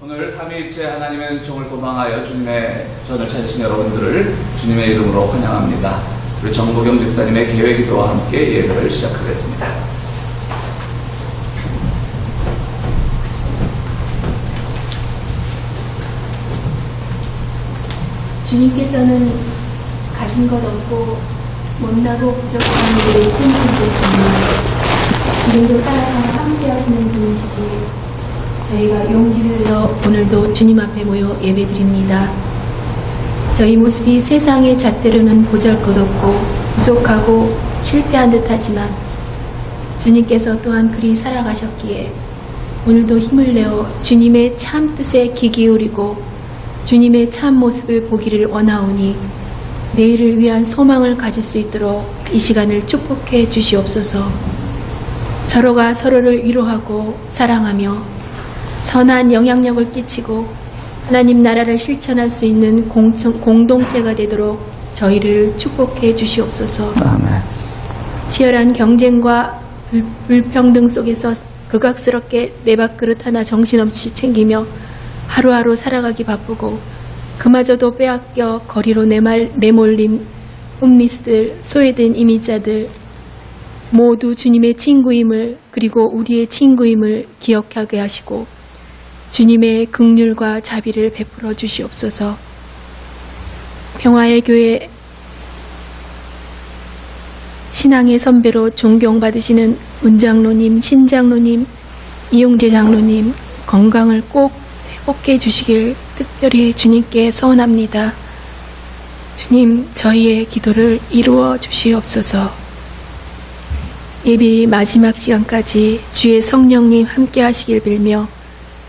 오늘 삼위일체 하나님의 은총을 소망하여 주님의 전을 찾으신 여러분들을 주님의 이름으로 환영합니다. 우리 정보경 집사님의 계획기도와 함께 예배를 시작하겠습니다. 주님께서는 가진 것 없고 못나고 부족한 우리를 채워주셨습니다. 지금도 살아서 함께 하시는 분이시기에 저희가 용기를 내어 오늘도 주님 앞에 모여 예배드립니다. 저희 모습이 세상의 잣대로는 보잘것없고 부족하고 실패한 듯하지만 주님께서 또한 그리 살아가셨기에 오늘도 힘을 내어 주님의 참 뜻에 귀 기울이고 주님의 참 모습을 보기를 원하오니 내일을 위한 소망을 가질 수 있도록 이 시간을 축복해 주시옵소서. 서로가 서로를 위로하고 사랑하며 선한 영향력을 끼치고 하나님 나라를 실천할 수 있는 공동체가 되도록 저희를 축복해 주시옵소서. 아멘. 치열한 경쟁과 불평등 속에서 극악스럽게 내 밥그릇 하나 정신없이 챙기며 하루하루 살아가기 바쁘고 그마저도 빼앗겨 거리로 내몰린 홈리스들, 소외된 이민자들 모두 주님의 친구임을 그리고 우리의 친구임을 기억하게 하시고 주님의 긍휼과 자비를 베풀어 주시옵소서. 평화의 교회 신앙의 선배로 존경받으시는 문장로님, 신장로님, 이용재 장로님 건강을 꼭 회복해 주시길 특별히 주님께 서원합니다. 주님, 저희의 기도를 이루어 주시옵소서. 예비 마지막 시간까지 주의 성령님 함께 하시길 빌며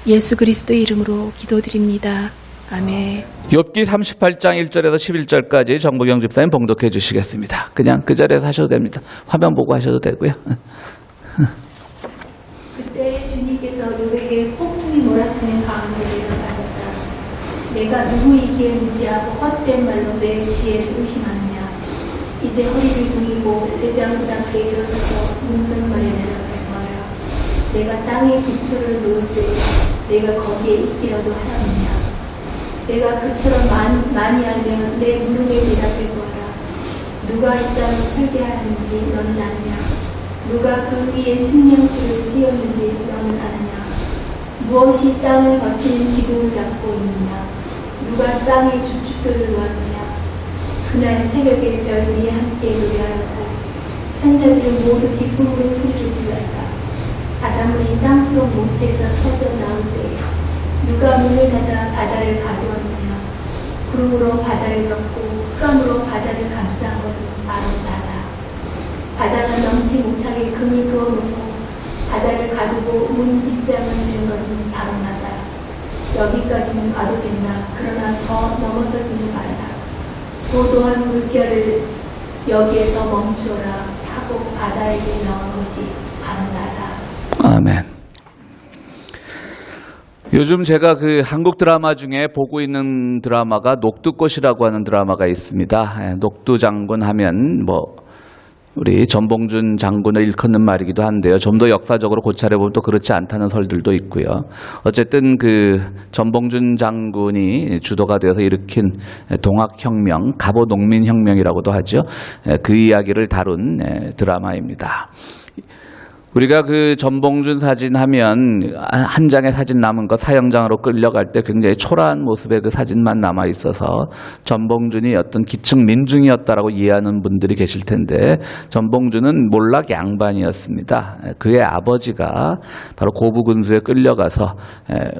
예수 그리스도의 이름으로 기도드립니다. 아멘. 욥기 38장 1절에서 11절까지 정보경 집사님 봉독해 주시겠습니다. 그냥 그 자리에서 하셔도 됩니다. 화면 보고 하셔도 되고요. 그때 주님께서 욥에게 폭풍이 몰아치는 가운데 내려가셨다. 내가 누구이기에 무지하고 헛된 말로 내 지혜를 의심하느냐. 이제 허리를 둥이고 대장부답게 일어서서 뭉든 말에 내려갈 거라. 내가 땅의 기초를 놓을 때 내가 거기에 있기라도 하였느냐. 내가 그처럼 많이 알면 내 무릎에 대답해 보아라. 누가 이 땅을 설계하는지 너는 아느냐. 누가 그 위에 측량줄을 띄었는지 너는 아느냐. 무엇이 땅을 버티는 기둥을 잡고 있느냐. 누가 땅의 주축들을 놓았느냐. 그날 새벽에 별들이 함께 노래하였고 천사들이 모두 기쁨으로 소리를 질렀다. 바닷물이 땅속 모태에서 터져 나올 때에 누가 문을 닫아 바다를 가두었느냐. 구름으로 바다를 덮고 흑암으로 바다를 감싼 것은 바로 나다. 바다가 넘지 못하게 금을 그어놓고 바다를 가두고 문 빗장을 지는 것은 바로 나다. 여기까지는 와도 된다. 그러나 더 넘어서지는 말라. 고도한 물결을 여기에서 멈추어라 하고 바다에게 나온 것이 바로 나다. 아멘. 요즘 제가 그 한국 드라마 중에 보고 있는 드라마가 녹두꽃이라고 하는 드라마가 있습니다. 녹두 장군 하면 우리 전봉준 장군을 일컫는 말이기도 한데요. 좀 더 역사적으로 고찰해 보면 또 그렇지 않다는 설들도 있고요. 어쨌든 그 전봉준 장군이 주도가 되어서 일으킨 동학혁명, 갑오농민혁명이라고도 하죠. 그 이야기를 다룬 드라마입니다. 우리가 그 전봉준 사진 하면 한 장의 사진 남은 거 사형장으로 끌려갈 때 굉장히 초라한 모습의 그 사진만 남아 있어서 전봉준이 어떤 기층 민중이었다라고 이해하는 분들이 계실 텐데 전봉준은 몰락 양반이었습니다. 그의 아버지가 바로 고부군수에 끌려가서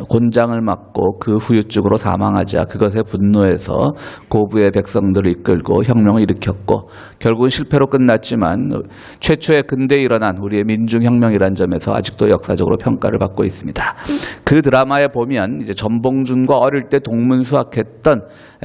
곤장을 맞고 그 후유증으로 사망하자 그것에 분노해서 고부의 백성들을 이끌고 혁명을 일으켰고 결국은 실패로 끝났지만 최초의 근대에 일어난 우리의 민중혁명이라는 점에서 아직도 역사적으로 평가를 받고 있습니다. 그 드라마에 보면 이제 전봉준과 어릴 때 동문수학했던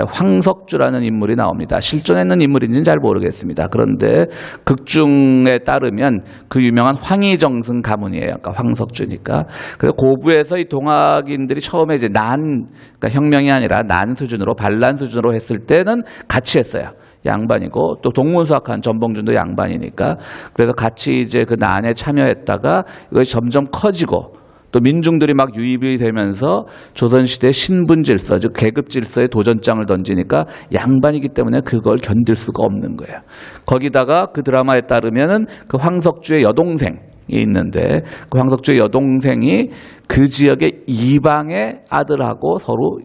황석주라는 인물이 나옵니다. 실존했는 인물인지는 잘 모르겠습니다. 그런데 극중에 따르면 그 유명한 황희정승 가문이에요. 그러니까 황석주니까. 그래서 고부에서 이 동학인들이 처음에 이제 그러니까 혁명이 아니라 난 수준으로 반란 수준으로 했을 때는 같이 했어요. 양반이고 또 동문수학한 전봉준도 양반이니까 그래서 같이 이제 그 난에 참여했다가 이것이 점점 커지고 또 민중들이 막 유입이 되면서 조선시대 신분 질서, 즉 계급 질서에 도전장을 던지니까 양반이기 때문에 그걸 견딜 수가 없는 거예요. 거기다가 그 드라마에 따르면은 그 황석주의 여동생이 있는데 그 황석주의 여동생이 그 지역의 이방의 아들하고 서로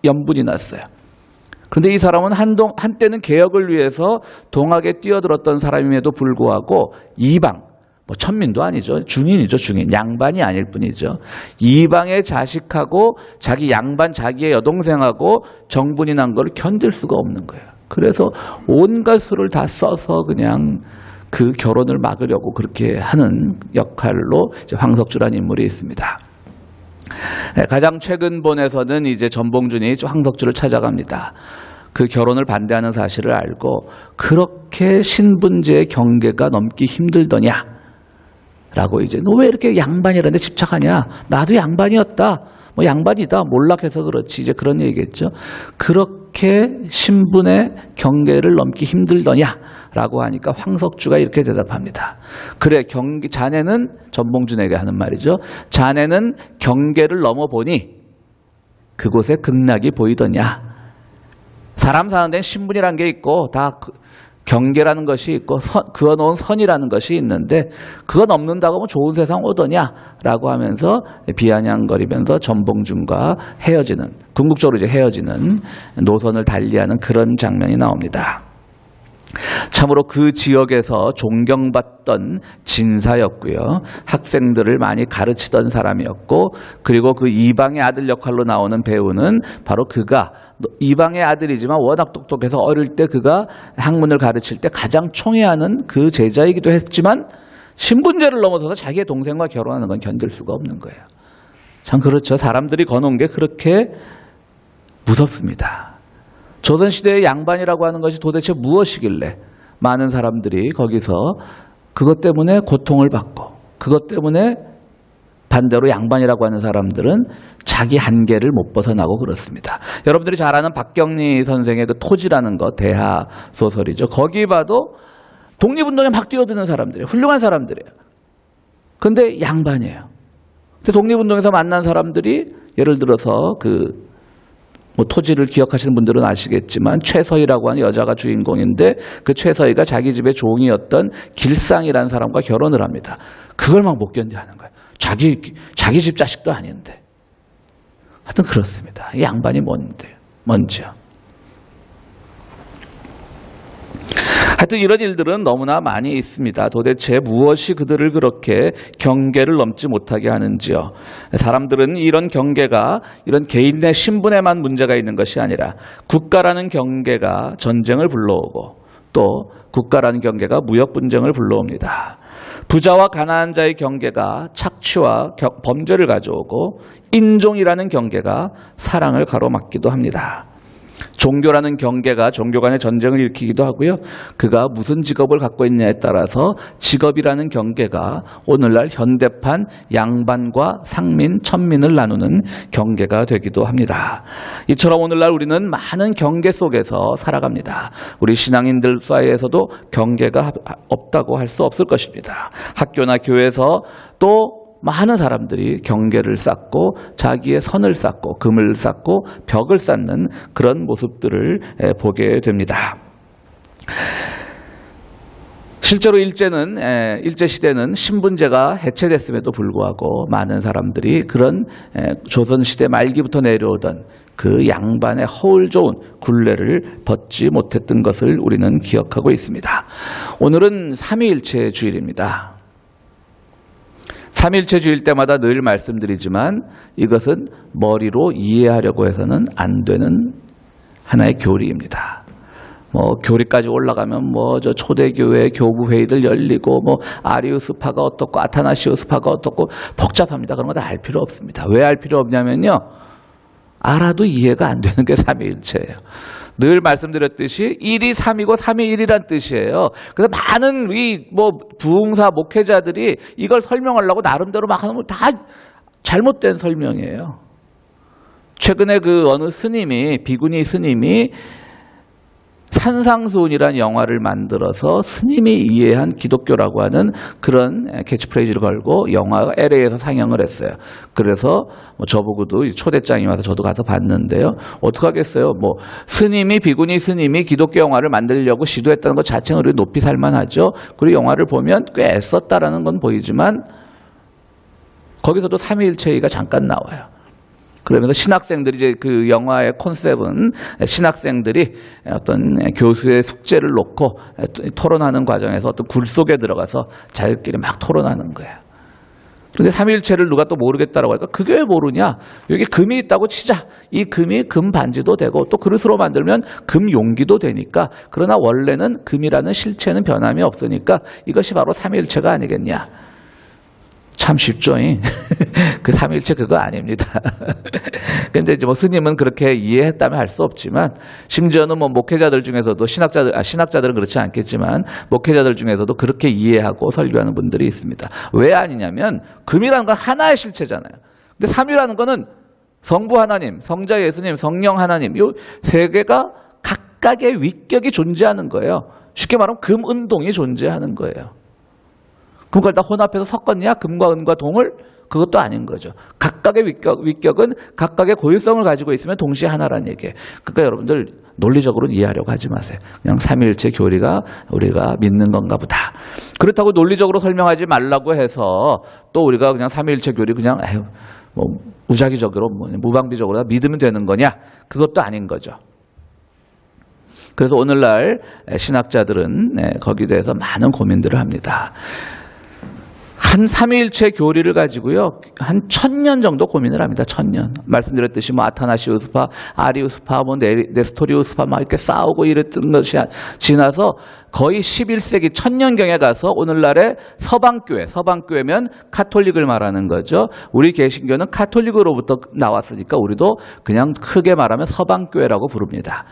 연분이 났어요. 그런데 이 사람은 한때는 개혁을 위해서 동학에 뛰어들었던 사람임에도 불구하고 이방, 뭐 천민도 아니죠. 중인이죠. 중인. 양반이 아닐 뿐이죠. 이방의 자식하고 자기 양반 자기의 여동생하고 정분이 난 걸 견딜 수가 없는 거예요. 그래서 온갖 수를 다 써서 그냥 그 결혼을 막으려고 그렇게 하는 역할로 이제 황석주라는 인물이 있습니다. 가장 최근 본에서는 이제 전봉준이 황석주를 찾아갑니다. 그 결혼을 반대하는 사실을 알고 그렇게 신분제의 경계가 넘기 힘들더냐? 라고 이제 너 왜 이렇게 양반이라는 데 집착하냐? 나도 양반이었다. 뭐 양반이다. 몰락해서 그렇지. 이제 그런 얘기겠죠. 그렇게 신분의 경계를 넘기 힘들더냐? 라고 하니까 황석주가 이렇게 대답합니다. 그래, 자네는 전봉준에게 하는 말이죠. 자네는 경계를 넘어보니 그곳에 극락이 보이더냐? 사람 사는 데는 신분이라는 게 있고 다 경계라는 것이 있고 그어놓은 선이라는 것이 있는데 그거 넘는다고 하면 좋은 세상 오더냐라고 하면서 비아냥거리면서 전봉준과 헤어지는, 궁극적으로 이제 헤어지는 노선을 달리하는 그런 장면이 나옵니다. 참으로 그 지역에서 존경받던 진사였고요. 학생들을 많이 가르치던 사람이었고, 그리고 그 이방의 아들 역할로 나오는 배우는 바로 그가 이방의 아들이지만 워낙 똑똑해서 어릴 때 그가 학문을 가르칠 때 가장 총애하는 그 제자이기도 했지만 신분제를 넘어서서 자기의 동생과 결혼하는 건 견딜 수가 없는 거예요. 참 그렇죠. 사람들이 거놓은 게 그렇게 무섭습니다. 조선시대의 양반이라고 하는 것이 도대체 무엇이길래 많은 사람들이 거기서 그것 때문에 고통을 받고 그것 때문에 반대로 양반이라고 하는 사람들은 자기 한계를 못 벗어나고 그렇습니다. 여러분들이 잘 아는 박경리 선생의 그 토지라는 거 대하 소설이죠. 거기 봐도 독립운동에 막 뛰어드는 사람들이에요. 훌륭한 사람들이에요. 그런데 양반이에요. 근데 독립운동에서 만난 사람들이 예를 들어서 뭐 토지를 기억하시는 분들은 아시겠지만 최서희라고 하는 여자가 주인공인데 그 최서희가 자기 집의 종이었던 길상이라는 사람과 결혼을 합니다. 그걸 막 못 견뎌하는 거예요. 자기 집 자식도 아닌데. 하여튼 그렇습니다. 이 양반이 뭔지요. 하여튼 이런 일들은 너무나 많이 있습니다. 도대체 무엇이 그들을 그렇게 경계를 넘지 못하게 하는지요. 사람들은 이런 경계가 이런 개인의 신분에만 문제가 있는 것이 아니라 국가라는 경계가 전쟁을 불러오고 또 국가라는 경계가 무역 분쟁을 불러옵니다. 부자와 가난한 자의 경계가 착취와 범죄를 가져오고 인종이라는 경계가 사랑을 가로막기도 합니다. 종교라는 경계가 종교 간의 전쟁을 일으키기도 하고요. 그가 무슨 직업을 갖고 있냐에 따라서 직업이라는 경계가 오늘날 현대판 양반과 상민, 천민을 나누는 경계가 되기도 합니다. 이처럼 오늘날 우리는 많은 경계 속에서 살아갑니다. 우리 신앙인들 사이에서도 경계가 없다고 할 수 없을 것입니다. 학교나 교회에서 또 많은 사람들이 경계를 쌓고 자기의 선을 쌓고 금을 쌓고 벽을 쌓는 그런 모습들을 보게 됩니다. 실제로 일제시대는 신분제가 해체됐음에도 불구하고 많은 사람들이 그런 조선시대 말기부터 내려오던 그 양반의 허울 좋은 굴레를 벗지 못했던 것을 우리는 기억하고 있습니다. 오늘은 삼위일체 주일입니다. 삼일체 주일 때마다 늘 말씀드리지만 이것은 머리로 이해하려고 해서는 안 되는 하나의 교리입니다. 뭐 교리까지 올라가면 뭐 저 초대교회 교부 회의들 열리고 뭐 아리우스파가 어떻고 아타나시우스파가 어떻고 복잡합니다. 그런 거 다 알 필요 없습니다. 왜 알 필요 없냐면요. 알아도 이해가 안 되는 게 삼위일체예요. 늘 말씀드렸듯이 1이 3이고 3이 1이란 뜻이에요. 그래서 많은 부흥사 목회자들이 이걸 설명하려고 나름대로 막 하는 건 다 잘못된 설명이에요. 최근에 어느 스님이, 비구니 스님이 산상수훈이라는 영화를 만들어서 스님이 이해한 기독교라고 하는 그런 캐치프레이즈를 걸고 영화가 LA에서 상영을 했어요. 그래서 뭐 저보고도 초대장이 와서 저도 가서 봤는데요. 어떡하겠어요. 뭐 비구니 스님이 기독교 영화를 만들려고 시도했다는 것 자체는 우리 높이 살만하죠. 그리고 영화를 보면 꽤 애썼다라는 건 보이지만 거기서도 삼위일체가 잠깐 나와요. 그러면서 신학생들이 이제 그 영화의 컨셉은 신학생들이 어떤 교수의 숙제를 놓고 토론하는 과정에서 어떤 굴 속에 들어가서 자기들끼리 막 토론하는 거예요. 그런데 삼위일체를 누가 또 모르겠다라고 하니까 그게 왜 모르냐? 여기 금이 있다고 치자. 이 금이 금 반지도 되고 또 그릇으로 만들면 금 용기도 되니까 그러나 원래는 금이라는 실체는 변함이 없으니까 이것이 바로 삼위일체가 아니겠냐? 참 쉽죠. 그 삼위일체 그거 아닙니다. 근데 이제 뭐 스님은 그렇게 이해했다면 할 수 없지만 심지어는 뭐 목회자들 중에서도 신학자들은 그렇지 않겠지만 목회자들 중에서도 그렇게 이해하고 설교하는 분들이 있습니다. 왜 아니냐면 금이라는 건 하나의 실체잖아요. 근데 삼위라는 거는 성부 하나님, 성자 예수님, 성령 하나님 이 세 개가 각각의 위격이 존재하는 거예요. 쉽게 말하면 금은동이 존재하는 거예요. 그럼 그걸 다 혼합해서 섞었냐? 금과 은과 동을? 그것도 아닌 거죠. 각각의 위격은 각각의 고유성을 가지고 있으면 동시에 하나라는 얘기예요. 그러니까 여러분들 논리적으로 이해하려고 하지 마세요. 그냥 삼위일체 교리가 우리가 믿는 건가 보다. 그렇다고 논리적으로 설명하지 말라고 해서 또 우리가 그냥 삼위일체 교리 그냥 뭐 무작위적으로 무방비적으로 믿으면 되는 거냐? 그것도 아닌 거죠. 그래서 오늘날 신학자들은 거기에 대해서 많은 고민들을 합니다. 한 삼위일체 교리를 가지고요 한 1000년 정도 고민을 합니다. 1000년. 말씀드렸듯이 뭐 아타나시우스파, 아리우스파, 뭐 네스토리우스파 막 이렇게 싸우고 이랬던 것이 지나서 거의 11세기 1000년경에 가서 오늘날의 서방교회면 카톨릭을 말하는 거죠. 우리 개신교는 카톨릭으로부터 나왔으니까 우리도 그냥 크게 말하면 서방교회라고 부릅니다.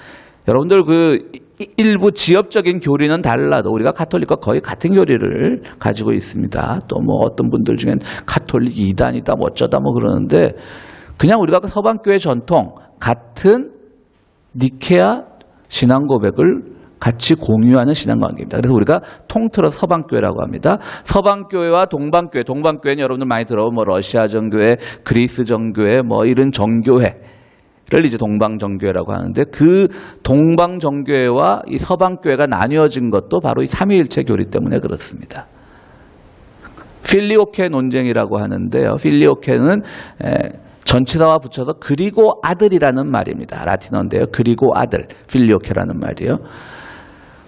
여러분들 그 일부 지역적인 교리는 달라도 우리가 카톨릭과 거의 같은 교리를 가지고 있습니다. 또 뭐 어떤 분들 중엔 카톨릭 이단이다 뭐 어쩌다 뭐 그러는데 그냥 우리가 그 서방교회 전통 같은 니케아 신앙 고백을 같이 공유하는 신앙관계입니다. 그래서 우리가 통틀어서 서방교회라고 합니다. 서방교회와 동방교회, 동방교회는 여러분들 많이 들어본 뭐 러시아 정교회, 그리스 정교회 뭐 이런 정교회 를 이제 동방정교회라고 하는데 그 동방정교회와 이 서방교회가 나뉘어진 것도 바로 이 삼위일체 교리 때문에 그렇습니다. 필리오케 논쟁이라고 하는데요. 필리오케는 전치사와 붙여서 그리고 아들이라는 말입니다. 라틴어인데요. 그리고 아들, 필리오케라는 말이에요.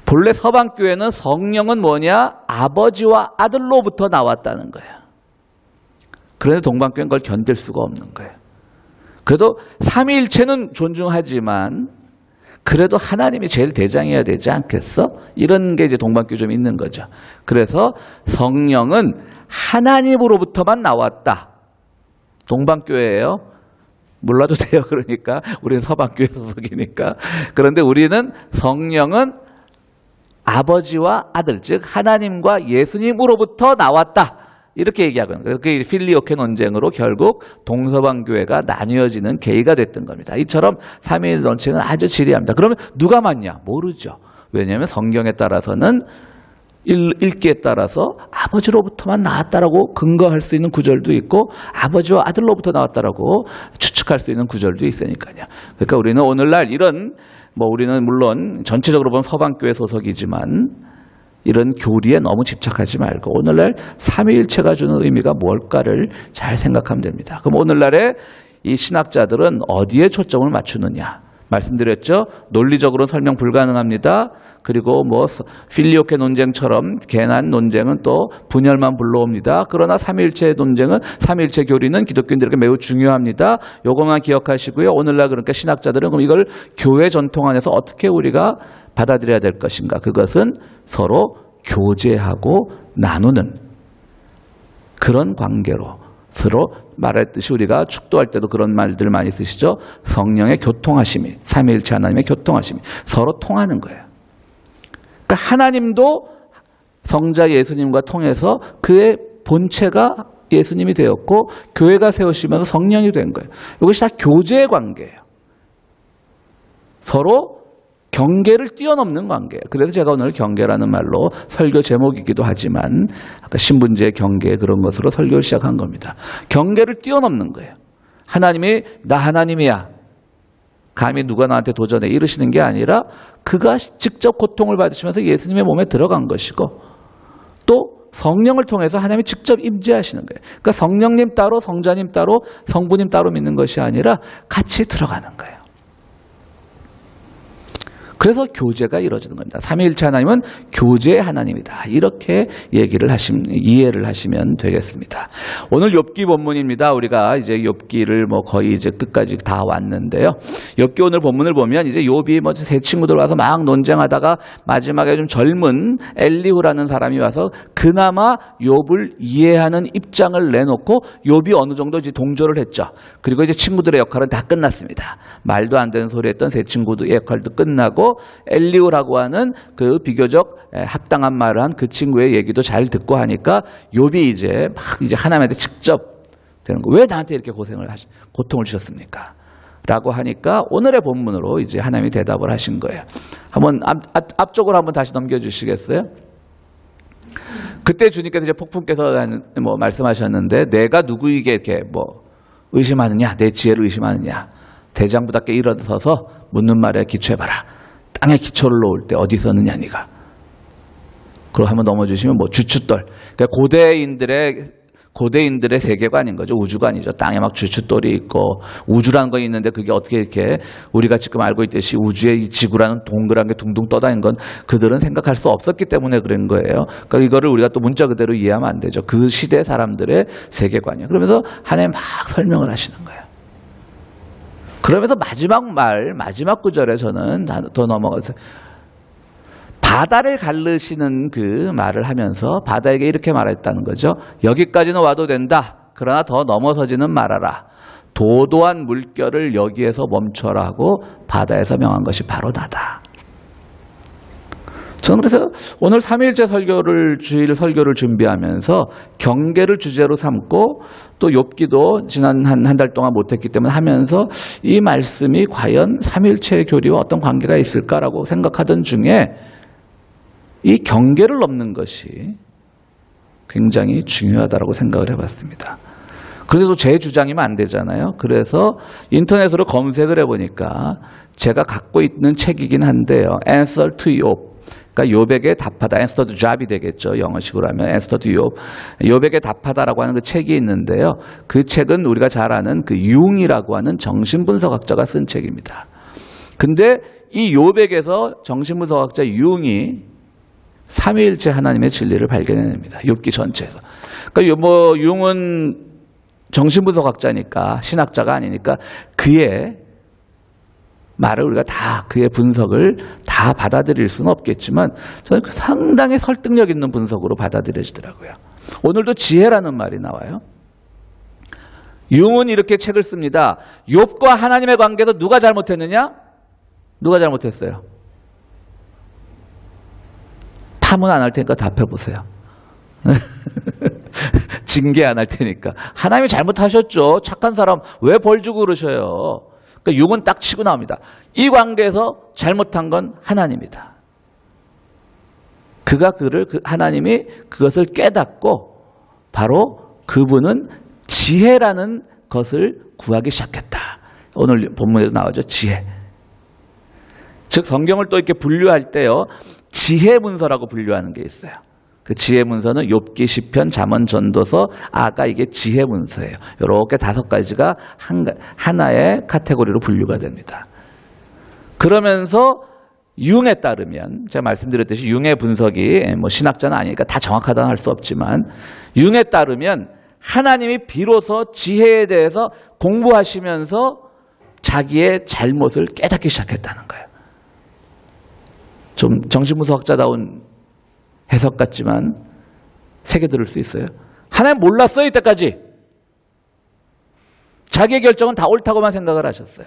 본래 서방교회는 성령은 뭐냐? 아버지와 아들로부터 나왔다는 거예요. 그런데 동방교회는 그걸 견딜 수가 없는 거예요. 그래도 삼위일체는 존중하지만 그래도 하나님이 제일 대장이어야 되지 않겠어? 이런 게 이제 동방교회 좀 있는 거죠. 그래서 성령은 하나님으로부터만 나왔다. 동방교회예요. 몰라도 돼요. 그러니까 우리는 서방교회 소속이니까. 그런데 우리는 성령은 아버지와 아들, 즉 하나님과 예수님으로부터 나왔다. 이렇게 얘기하거든요. 그게 필리오케 논쟁으로 결국 동서방교회가 나뉘어지는 계기가 됐던 겁니다. 이처럼 삼위일 논쟁은 아주 지리합니다. 그러면 누가 맞냐? 모르죠. 왜냐하면 성경에 따라서는 읽기에 따라서 아버지로부터만 나왔다라고 근거할 수 있는 구절도 있고 아버지와 아들로부터 나왔다라고 추측할 수 있는 구절도 있으니까요. 그러니까 우리는 오늘날 이런 우리는 물론 전체적으로 보면 서방교회 소속이지만 이런 교리에 너무 집착하지 말고 오늘날 삼위일체가 주는 의미가 뭘까를 잘 생각하면 됩니다. 그럼 오늘날의 이 신학자들은 어디에 초점을 맞추느냐? 말씀드렸죠. 논리적으로는 설명 불가능합니다. 그리고 필리오케 논쟁처럼 괜한 논쟁은 또 분열만 불러옵니다. 그러나 삼위일체 논쟁은 삼위일체 교리는 기독교인들에게 매우 중요합니다. 요것만 기억하시고요. 오늘날 그러니까 신학자들은 그럼 이걸 교회 전통 안에서 어떻게 우리가 받아들여야 될 것인가? 그것은 서로 교제하고 나누는 그런 관계로 서로 말했듯이 우리가 축도할 때도 그런 말들 많이 쓰시죠. 성령의 교통하심이, 삼위일체 하나님의 교통하심이 서로 통하는 거예요. 그러니까 하나님도 성자 예수님과 통해서 그의 본체가 예수님이 되었고 교회가 세우시면서 성령이 된 거예요. 이것이 다 교제의 관계예요. 서로 경계를 뛰어넘는 관계예요. 그래서 제가 오늘 경계라는 말로 설교 제목이기도 하지만 아까 신분제의 경계 그런 것으로 설교를 시작한 겁니다. 경계를 뛰어넘는 거예요. 하나님이 나 하나님이야. 감히 누가 나한테 도전해 이러시는 게 아니라 그가 직접 고통을 받으시면서 예수님의 몸에 들어간 것이고 또 성령을 통해서 하나님이 직접 임재하시는 거예요. 그러니까 성령님 따로 성자님 따로 성부님 따로 믿는 것이 아니라 같이 들어가는 거예요. 그래서 교제가 이루어지는 겁니다. 삼위일체 하나님은 교제의 하나님이다. 이렇게 이해를 하시면 되겠습니다. 오늘 욥기 본문입니다. 우리가 이제 욥기를 뭐 거의 이제 끝까지 다 왔는데요. 욥기 오늘 본문을 보면 이제 욥이 뭐 세 친구들 와서 막 논쟁하다가 마지막에 좀 젊은 엘리후라는 사람이 와서 그나마 욥을 이해하는 입장을 내놓고 욥이 어느 정도 이제 동조를 했죠. 그리고 이제 친구들의 역할은 다 끝났습니다. 말도 안 되는 소리 했던 세 친구들의 역할도 끝나고 엘리후라고 하는 그 비교적 합당한 말을 한 그 친구의 얘기도 잘 듣고 하니까 욥이 이제 하나님한테 직접 되는 거. 왜 나한테 이렇게 고통을 주셨습니까? 라고 하니까 오늘의 본문으로 이제 하나님이 대답을 하신 거예요. 한번 앞쪽으로 한번 다시 넘겨주시겠어요? 그때 주님께서 이제 폭풍께서 뭐 말씀하셨는데 내가 누구에게 이렇게 뭐 의심하느냐, 내 지혜를 의심하느냐, 대장부답게 일어서서 묻는 말에 기초해봐라. 땅에 기초를 놓을 때 어디 있었느냐 네가. 그리고 한번 넘어주시면 뭐 주춧돌. 그러니까 고대인들의 세계관인 거죠. 우주관이죠. 땅에 막 주춧돌이 있고 우주라는 거 있는데 그게 어떻게 이렇게 우리가 지금 알고 있듯이 우주의 이 지구라는 동그란 게 둥둥 떠다니는 건 그들은 생각할 수 없었기 때문에 그런 거예요. 그러니까 이거를 우리가 또 문자 그대로 이해하면 안 되죠. 그 시대 사람들의 세계관이에요. 그러면서 하나님 막 설명을 하시는 거예요. 그러면서 마지막 구절에 저는 더 넘어가서 바다를 가르시는 그 말을 하면서 바다에게 이렇게 말했다는 거죠. 여기까지는 와도 된다. 그러나 더 넘어서지는 말아라. 도도한 물결을 여기에서 멈춰라 하고 바다에서 명한 것이 바로 나다. 저는 그래서 오늘 3일째 주일 설교를 준비하면서 경계를 주제로 삼고 또 욥기도 지난 한 달 동안 못했기 때문에 하면서 이 말씀이 과연 3일체의 교리와 어떤 관계가 있을까라고 생각하던 중에 이 경계를 넘는 것이 굉장히 중요하다고 생각을 해봤습니다. 그래도 제 주장이면 안 되잖아요. 그래서 인터넷으로 검색을 해보니까 제가 갖고 있는 책이긴 한데요. Answer to Job. 그러니까 욥에게 답하다. Answer to Job이 되겠죠. 영어식으로 하면 Answer to Job. 욥에게 답하다라고 하는 그 책이 있는데요. 그 책은 우리가 잘 아는 그 융이라고 하는 정신분석학자가 쓴 책입니다. 근데 이 욥에게서 정신분석학자 융이 삼위일체 하나님의 진리를 발견해냅니다. 욥기 전체에서. 그러니까 뭐 융은 정신분석학자니까 신학자가 아니니까 그의 말을 우리가 다 그의 분석을 다 받아들일 수는 없겠지만 저는 상당히 설득력 있는 분석으로 받아들여지더라고요. 오늘도 지혜라는 말이 나와요. 융은 이렇게 책을 씁니다. 욥과 하나님의 관계에서 누가 잘못했느냐? 누가 잘못했어요? 탐은 안 할 테니까 답해보세요. 징계 안 할 테니까. 하나님이 잘못하셨죠. 착한 사람 왜 벌 주고 그러셔요. 그러니까 융은 딱 치고 나옵니다. 이 관계에서 잘못한 건 하나님이다. 하나님이 그것을 깨닫고 바로 그분은 지혜라는 것을 구하기 시작했다. 오늘 본문에도 나오죠. 지혜. 즉 성경을 또 이렇게 분류할 때요. 지혜 문서라고 분류하는 게 있어요. 그 지혜 문서는 욥기, 시편, 잠언, 전도서, 아가 이게 지혜 문서예요. 이렇게 5가지가 하나의 카테고리로 분류가 됩니다. 그러면서 융에 따르면 제가 말씀드렸듯이 융의 분석이 뭐 신학자는 아니니까 다 정확하다는 할 수 없지만 융에 따르면 하나님이 비로소 지혜에 대해서 공부하시면서 자기의 잘못을 깨닫기 시작했다는 거예요. 좀 정신분석학자다운 해석 같지만 새겨 들을 수 있어요. 하나님 몰랐어요. 이때까지. 자기의 결정은 다 옳다고만 생각을 하셨어요.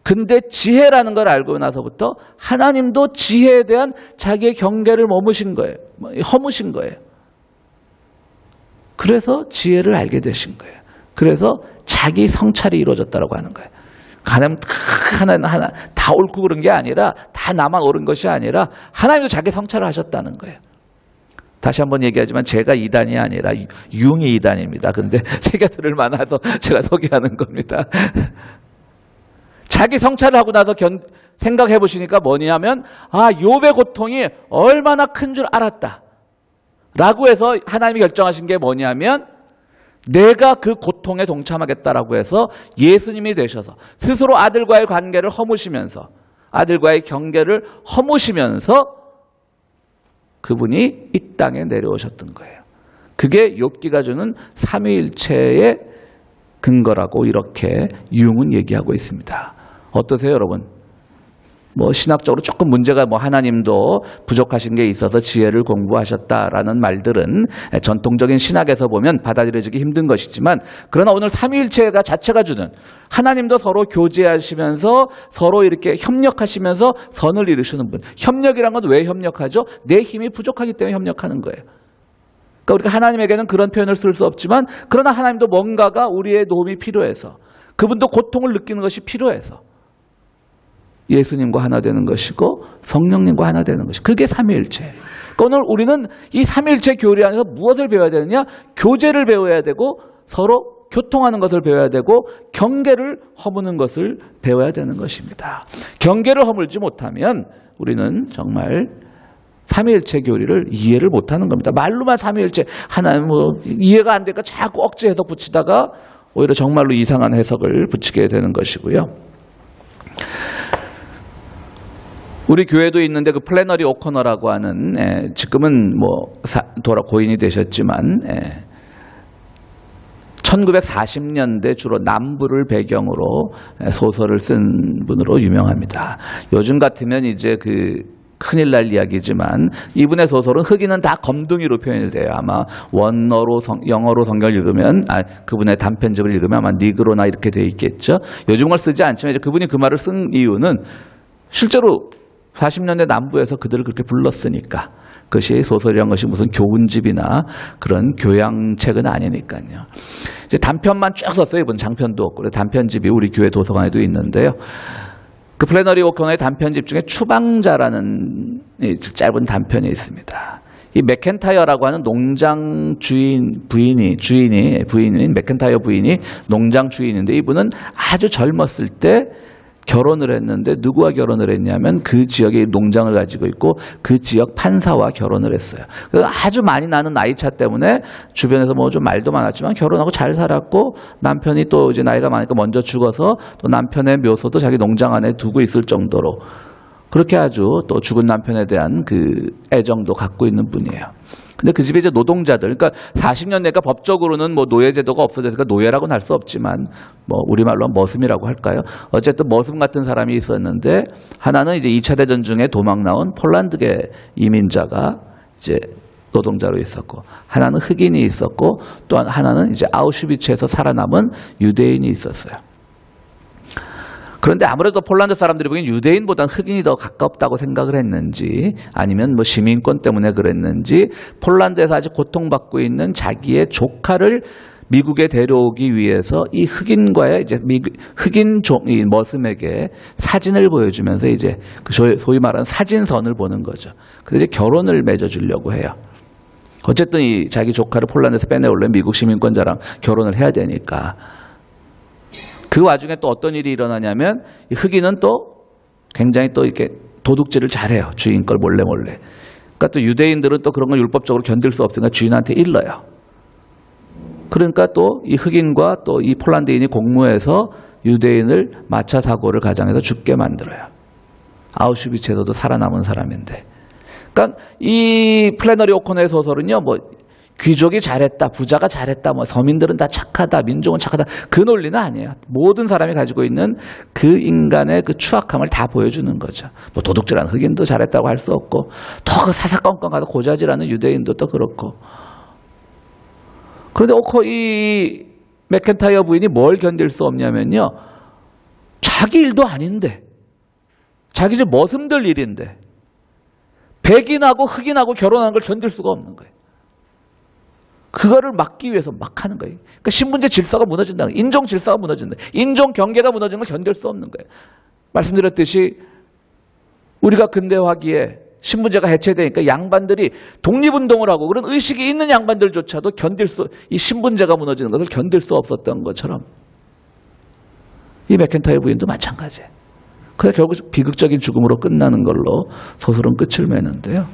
근데 지혜라는 걸 알고 나서부터 하나님도 지혜에 대한 자기의 경계를 허무신 거예요. 그래서 지혜를 알게 되신 거예요. 그래서 자기 성찰이 이루어졌다고 하는 거예요. 하나님 하나 다 옳고 그런 게 아니라 다 나만 옳은 것이 아니라 하나님도 자기 성찰을 하셨다는 거예요. 다시 한번 얘기하지만 제가 이단이 아니라 융이 이단입니다. 근데 새겨 들을 만해서 제가 소개하는 겁니다. 자기 성찰을 하고 나서 생각해 보시니까 뭐냐면 욥의 고통이 얼마나 큰 줄 알았다 라고 해서 하나님이 결정하신 게 뭐냐면 내가 그 고통에 동참하겠다라고 해서 예수님이 되셔서 스스로 아들과의 관계를 허무시면서 아들과의 경계를 허무시면서 그분이 이 땅에 내려오셨던 거예요. 그게 욥기가 주는 삼위일체의 근거라고 이렇게 융은 얘기하고 있습니다. 어떠세요, 여러분? 뭐 신학적으로 조금 문제가 하나님도 부족하신 게 있어서 지혜를 공부하셨다라는 말들은 전통적인 신학에서 보면 받아들여지기 힘든 것이지만, 그러나 오늘 삼위일체가 자체가 주는 하나님도 서로 교제하시면서 서로 이렇게 협력하시면서 선을 이루시는 분. 협력이란 건 왜 협력하죠? 내 힘이 부족하기 때문에 협력하는 거예요. 그러니까 우리가 하나님에게는 그런 표현을 쓸 수 없지만, 그러나 하나님도 뭔가가 우리의 도움이 필요해서, 그분도 고통을 느끼는 것이 필요해서 예수님과 하나 되는 것이고 성령님과 하나 되는 것이, 그게 삼위일체. 그러니까 오늘 우리는 이 삼위일체 교리 안에서 무엇을 배워야 되느냐? 교제를 배워야 되고 서로 교통하는 것을 배워야 되고 경계를 허무는 것을 배워야 되는 것입니다. 경계를 허물지 못하면 우리는 정말 삼위일체 교리를 이해를 못하는 겁니다. 말로만 삼위일체 하나님 이해가 안 되니까 자꾸 억지해서 붙이다가 오히려 정말로 이상한 해석을 붙이게 되는 것이고요. 우리 교회도 있는데 그 플래너리 오코너라고 하는 지금은 고인이 되셨지만 1940년대 주로 남부를 배경으로 소설을 쓴 분으로 유명합니다. 요즘 같으면 이제 큰일 날 이야기지만 이분의 소설은 흑인은 다 검둥이로 표현이 돼요. 아마 영어로 성경을 읽으면 그분의 단편집을 읽으면 아마 니그로나 이렇게 돼 있겠죠. 요즘 걸 쓰지 않지만 이제 그분이 그 말을 쓴 이유는 실제로 40년대 남부에서 그들을 그렇게 불렀으니까. 그것이 소설이란 것이 무슨 교훈집이나 그런 교양책은 아니니까요. 이제 단편만 쭉 썼어요. 이분 장편도 없고. 단편집이 우리 교회 도서관에도 있는데요. 그 플래너리 오코너의 단편집 중에 추방자라는 짧은 단편이 있습니다. 이 맥켄타이어라고 하는 농장 부인인 맥켄타이어 부인이 농장 주인인데, 이분은 아주 젊었을 때 결혼을 했는데 누구와 결혼을 했냐면 그 지역에 농장을 가지고 있고 그 지역 판사와 결혼을 했어요. 그래서 아주 많이 나는 나이차 때문에 주변에서 좀 말도 많았지만 결혼하고 잘 살았고, 남편이 또 이제 나이가 많으니까 먼저 죽어서 또 남편의 묘소도 자기 농장 안에 두고 있을 정도로 그렇게 아주 또 죽은 남편에 대한 그 애정도 갖고 있는 분이에요. 근데 그 집에 이제 노동자들, 그러니까 40년대가 법적으로는 노예제도가 없어져서 노예라고는 할 수 없지만 우리말로 머슴이라고 할까요? 어쨌든 머슴 같은 사람이 있었는데, 하나는 이제 2차 대전 중에 도망 나온 폴란드계 이민자가 이제 노동자로 있었고, 하나는 흑인이 있었고, 또 하나는 이제 아우슈비츠에서 살아남은 유대인이 있었어요. 그런데 아무래도 폴란드 사람들이 보기엔 유대인보다는 흑인이 더 가깝다고 생각을 했는지, 아니면 시민권 때문에 그랬는지, 폴란드에서 아주 고통받고 있는 자기의 조카를 미국에 데려오기 위해서 이 흑인과의 이제 흑인 이 머슴에게 사진을 보여주면서 이제 소위 말하는 사진선을 보는 거죠. 그래서 이제 결혼을 맺어주려고 해요. 어쨌든 이 자기 조카를 폴란드에서 빼내오려면 미국 시민권자랑 결혼을 해야 되니까. 그 와중에 또 어떤 일이 일어나냐면, 흑인은 또 굉장히 또 이렇게 도둑질을 잘해요. 주인 걸 몰래. 그러니까 또 유대인들은 또 그런 걸 율법적으로 견딜 수 없으니까 주인한테 일러요. 그러니까 또 이 흑인과 또 이 폴란드인이 공모해서 유대인을 마차 사고를 가장해서 죽게 만들어요. 아우슈비츠에서도 살아남은 사람인데. 그러니까 이 플래너리 오코너의 소설은요, 귀족이 잘했다, 부자가 잘했다, 서민들은 다 착하다, 민족은 착하다, 그 논리는 아니에요. 모든 사람이 가지고 있는 그 인간의 그 추악함을 다 보여주는 거죠. 도둑질하는 흑인도 잘했다고 할 수 없고, 더 사사건건 가서 고자질하는 유대인도 또 그렇고. 그런데 이 맥켄타이어 부인이 뭘 견딜 수 없냐면요, 자기 일도 아닌데, 자기 집 머슴들 일인데 백인하고 흑인하고 결혼하는 걸 견딜 수가 없는 거예요. 그거를 막기 위해서 막 하는 거예요. 그러니까 신분제 질서가 무너진다. 인종 질서가 무너진다. 인종 경계가 무너지는 걸 견딜 수 없는 거예요. 말씀드렸듯이 우리가 근대화기에 신분제가 해체되니까 양반들이 독립운동을 하고 그런 의식이 있는 양반들조차도 이 신분제가 무너지는 것을 견딜 수 없었던 것처럼 이 맥켄타이어 부인도 마찬가지예요. 그래서 결국 비극적인 죽음으로 끝나는 걸로 소설은 끝을 맺는데요.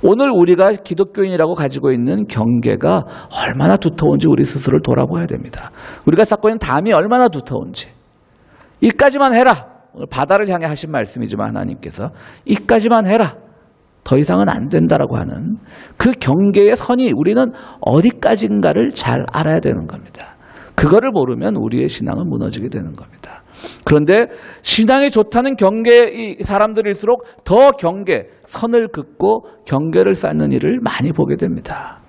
오늘 우리가 기독교인이라고 가지고 있는 경계가 얼마나 두터운지 우리 스스로를 돌아봐야 됩니다. 우리가 쌓고 있는 담이 얼마나 두터운지. 이까지만 해라. 오늘 바다를 향해 하신 말씀이지만 하나님께서 이까지만 해라. 더 이상은 안 된다라고 하는 그 경계의 선이 우리는 어디까지인가를 잘 알아야 되는 겁니다. 그거를 모르면 우리의 신앙은 무너지게 되는 겁니다. 그런데 신앙이 좋다는 경계의 사람들일수록 더 선을 긋고 경계를 쌓는 일을 많이 보게 됩니다.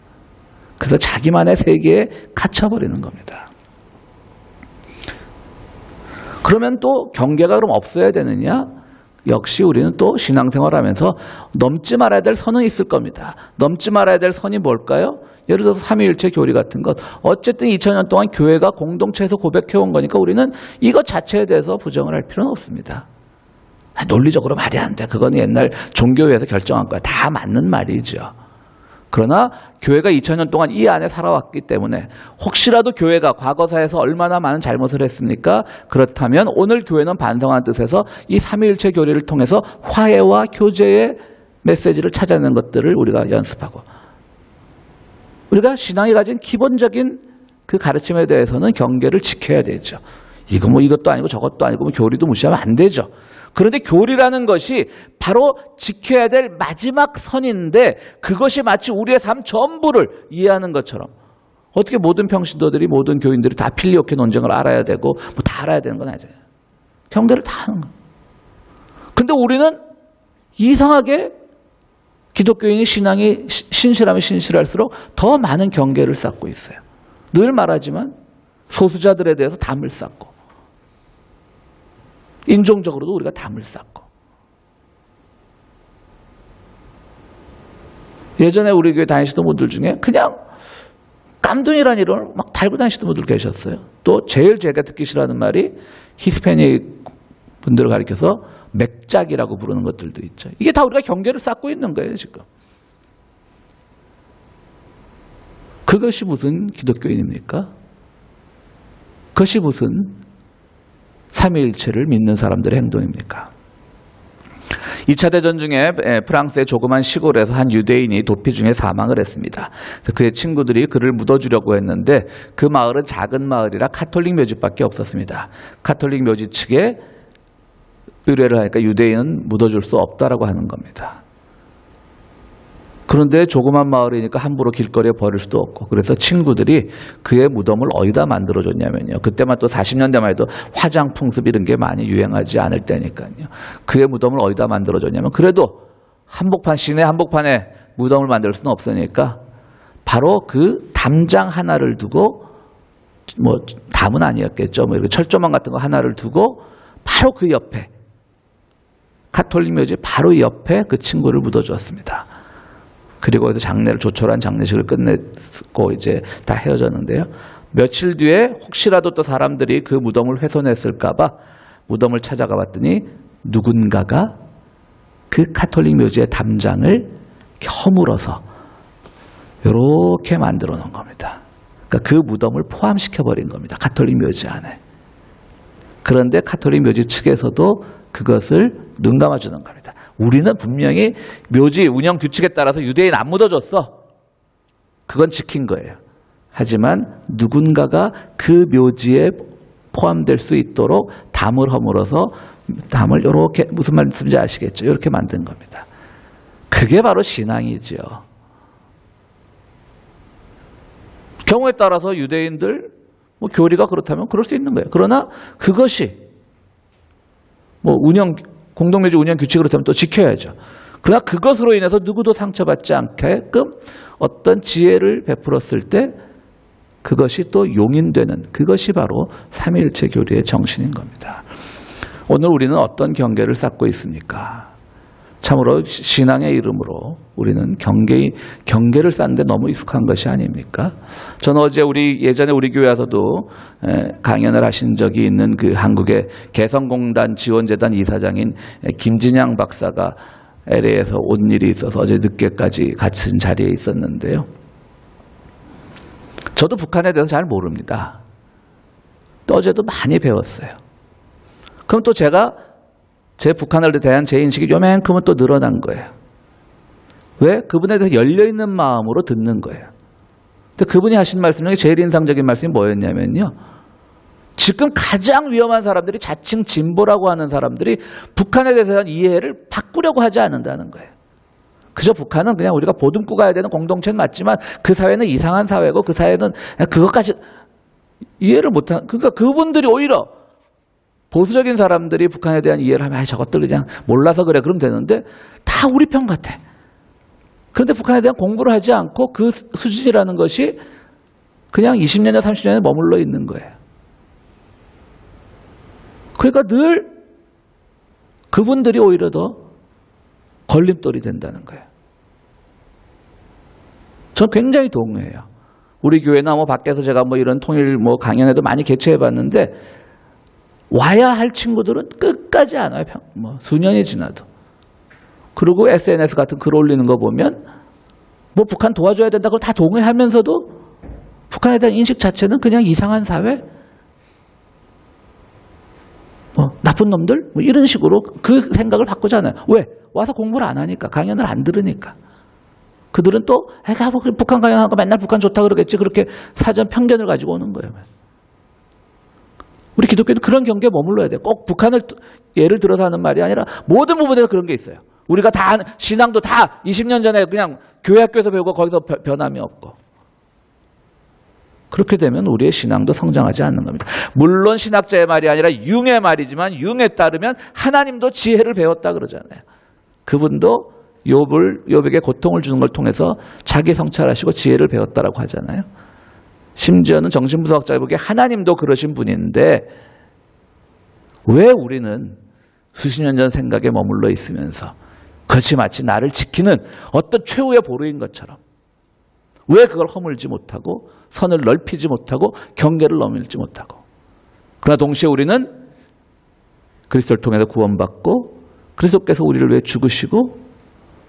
그래서 자기만의 세계에 갇혀버리는 겁니다. 그러면 또 경계가 그럼 없어야 되느냐? 역시 우리는 또 신앙생활하면서 넘지 말아야 될 선은 있을 겁니다. 넘지 말아야 될 선이 뭘까요? 예를 들어서 삼위일체 교리 같은 것. 어쨌든 2000년 동안 교회가 공동체에서 고백해온 거니까 우리는 이것 자체에 대해서 부정을 할 필요는 없습니다. 논리적으로 말이 안 돼. 그건 옛날 종교회에서 결정한 거야. 다 맞는 말이죠. 그러나 교회가 2000년 동안 이 안에 살아왔기 때문에 혹시라도 교회가 과거사에서 얼마나 많은 잘못을 했습니까? 그렇다면 오늘 교회는 반성하는 뜻에서 이 삼위일체 교리를 통해서 화해와 교제의 메시지를 찾아내는 것들을 우리가 연습하고 우리가 신앙이 가진 기본적인 그 가르침에 대해서는 경계를 지켜야 되죠. 이것도 아니고 저것도 아니고 교리도 무시하면 안 되죠. 그런데 교리라는 것이 바로 지켜야 될 마지막 선인데 그것이 마치 우리의 삶 전부를 이해하는 것처럼 어떻게 모든 평신도들이 모든 교인들이 다 필리오케 논쟁을 알아야 되고 다 알아야 되는 건 아니잖아요. 경계를 다 하는 거예요. 근데 우리는 이상하게 기독교인이 신앙이 신실하면 신실할수록 더 많은 경계를 쌓고 있어요. 늘 말하지만 소수자들에 대해서 담을 쌓고 인종적으로도 우리가 담을 쌓고 예전에 우리 교회 다니시던 분들 중에 그냥 깜둥이라는 이름을 막 달고 다니시던 분들 계셨어요. 또 제일 제가 듣기 싫어하는 말이 히스패닉 분들을 가리켜서 맥작이라고 부르는 것들도 있죠. 이게 다 우리가 경계를 쌓고 있는 거예요, 지금. 그것이 무슨 기독교인입니까? 그것이 무슨 삼위일체를 믿는 사람들의 행동입니까? 2차 대전 중에 프랑스의 조그만 시골에서 한 유대인이 도피 중에 사망을 했습니다. 그래서 그의 친구들이 그를 묻어주려고 했는데 그 마을은 작은 마을이라 카톨릭 묘지밖에 없었습니다. 카톨릭 묘지 측에 의뢰를 하니까 유대인은 묻어줄 수 없다라고 하는 겁니다. 그런데 조그만 마을이니까 함부로 길거리에 버릴 수도 없고 그래서 친구들이 그의 무덤을 어디다 만들어줬냐면요. 그때만 또 40년대만 해도 화장 풍습 이런 게 많이 유행하지 않을 때니까요. 그의 무덤을 어디다 만들어줬냐면 그래도 시내 한복판에 무덤을 만들 수는 없으니까 바로 그 담장 하나를 두고 담은 아니었겠죠. 이렇게 철조망 같은 거 하나를 두고 바로 그 옆에 가톨릭 묘지 바로 옆에 그 친구를 묻어주었습니다. 그리고 거기서 조촐한 장례식을 끝내고 이제 다 헤어졌는데요. 며칠 뒤에 혹시라도 또 사람들이 그 무덤을 훼손했을까봐 무덤을 찾아가 봤더니 누군가가 그 가톨릭 묘지의 담장을 허물어서 이렇게 만들어 놓은 겁니다. 그러니까 그 무덤을 포함시켜버린 겁니다. 가톨릭 묘지 안에. 그런데 가톨릭 묘지 측에서도 그것을 눈 감아주는 겁니다. 우리는 분명히 묘지 운영 규칙에 따라서 유대인 안 묻어줬어. 그건 지킨 거예요. 하지만 누군가가 그 묘지에 포함될 수 있도록 담을 허물어서 담을 이렇게 무슨 말씀인지 아시겠죠? 이렇게 만든 겁니다. 그게 바로 신앙이죠. 경우에 따라서 유대인들 교리가 그렇다면 그럴 수 있는 거예요. 그러나 그것이 공동묘지 운영 규칙으로 하면 또 지켜야죠. 그러나 그것으로 인해서 누구도 상처받지 않게끔 어떤 지혜를 베풀었을 때 그것이 또 용인되는 그것이 바로 삼위일체 교리의 정신인 겁니다. 오늘 우리는 어떤 경계를 쌓고 있습니까? 참으로 신앙의 이름으로 우리는 경계를 쌓는데 너무 익숙한 것이 아닙니까? 저는 어제 예전에 우리 교회에서도 강연을 하신 적이 있는 그 한국의 개성공단 지원재단 이사장인 김진양 박사가 LA에서 온 일이 있어서 어제 늦게까지 같은 자리에 있었는데요. 저도 북한에 대해서 잘 모릅니다. 또 어제도 많이 배웠어요. 그럼 또 제가 제 북한에 대한 제 인식이 요만큼은 또 늘어난 거예요. 왜? 그분에 대해서 열려있는 마음으로 듣는 거예요. 근데 그분이 하신 말씀 중에 제일 인상적인 말씀이 뭐였냐면요. 지금 가장 위험한 사람들이 자칭 진보라고 하는 사람들이 북한에 대한 이해를 바꾸려고 하지 않는다는 거예요. 그저 북한은 그냥 우리가 보듬고 가야 되는 공동체는 맞지만 그 사회는 이상한 사회고 그 사회는 그것까지 이해를 못하는, 그러니까 그분들이 오히려 보수적인 사람들이 북한에 대한 이해를 하면 저것들 그냥 몰라서 그래 그러면 되는데 다 우리 편 같아. 그런데 북한에 대한 공부를 하지 않고 그 수준이라는 것이 그냥 20년이나 30년에 머물러 있는 거예요. 그러니까 늘 그분들이 오히려 더 걸림돌이 된다는 거예요. 전 굉장히 동의해요. 우리 교회나 밖에서 제가 이런 통일 강연회도 많이 개최해 봤는데 와야 할 친구들은 끝까지 안 와요. 수년이 지나도. 그리고 SNS 같은 글 올리는 거 보면 북한 도와줘야 된다고 다 동의하면서도 북한에 대한 인식 자체는 그냥 이상한 사회? 나쁜 놈들? 이런 식으로 그 생각을 바꾸잖아요. 왜? 와서 공부를 안 하니까. 강연을 안 들으니까. 그들은 또 북한 강연하고 맨날 북한 좋다 그러겠지. 그렇게 사전 편견을 가지고 오는 거예요. 우리 기독교는 그런 경계에 머물러야 돼요. 꼭 북한을 예를 들어서 하는 말이 아니라 모든 부분에서 그런 게 있어요. 우리가 다 신앙도 다 20년 전에 그냥 교회 학교에서 배우고 거기서 변함이 없고. 그렇게 되면 우리의 신앙도 성장하지 않는 겁니다. 물론 신학자의 말이 아니라 융의 말이지만 융에 따르면 하나님도 지혜를 배웠다 그러잖아요. 그분도 욥에게 고통을 주는 걸 통해서 자기 성찰하시고 지혜를 배웠다라고 하잖아요. 심지어는 정신분석자에 보기에 하나님도 그러신 분인데 왜 우리는 수십 년 전 생각에 머물러 있으면서 그것이 마치 나를 지키는 어떤 최후의 보루인 것처럼 왜 그걸 허물지 못하고 선을 넓히지 못하고 경계를 넘을지 못하고 그러나 동시에 우리는 그리스도를 통해서 구원받고 그리스도께서 우리를 위해 죽으시고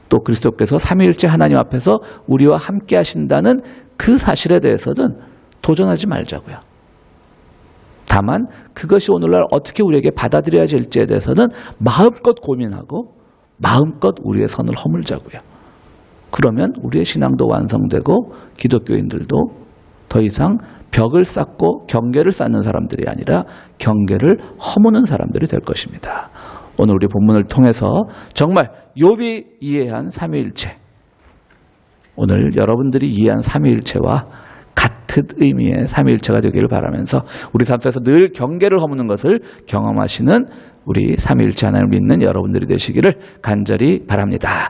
또 그리스도께서 삼위일체 하나님 앞에서 우리와 함께 하신다는 그 사실에 대해서는 도전하지 말자고요. 다만 그것이 오늘날 어떻게 우리에게 받아들여야 될지에 대해서는 마음껏 고민하고 마음껏 우리의 선을 허물자고요. 그러면 우리의 신앙도 완성되고 기독교인들도 더 이상 벽을 쌓고 경계를 쌓는 사람들이 아니라 경계를 허무는 사람들이 될 것입니다. 오늘 우리 본문을 통해서 정말 욥이 이해한 삼위일체, 오늘 여러분들이 이해한 삼위일체와 같은 의미의 삼위일체가 되기를 바라면서 우리 삶 속에서 늘 경계를 허무는 것을 경험하시는 우리 삼위일체 하나님을 믿는 여러분들이 되시기를 간절히 바랍니다.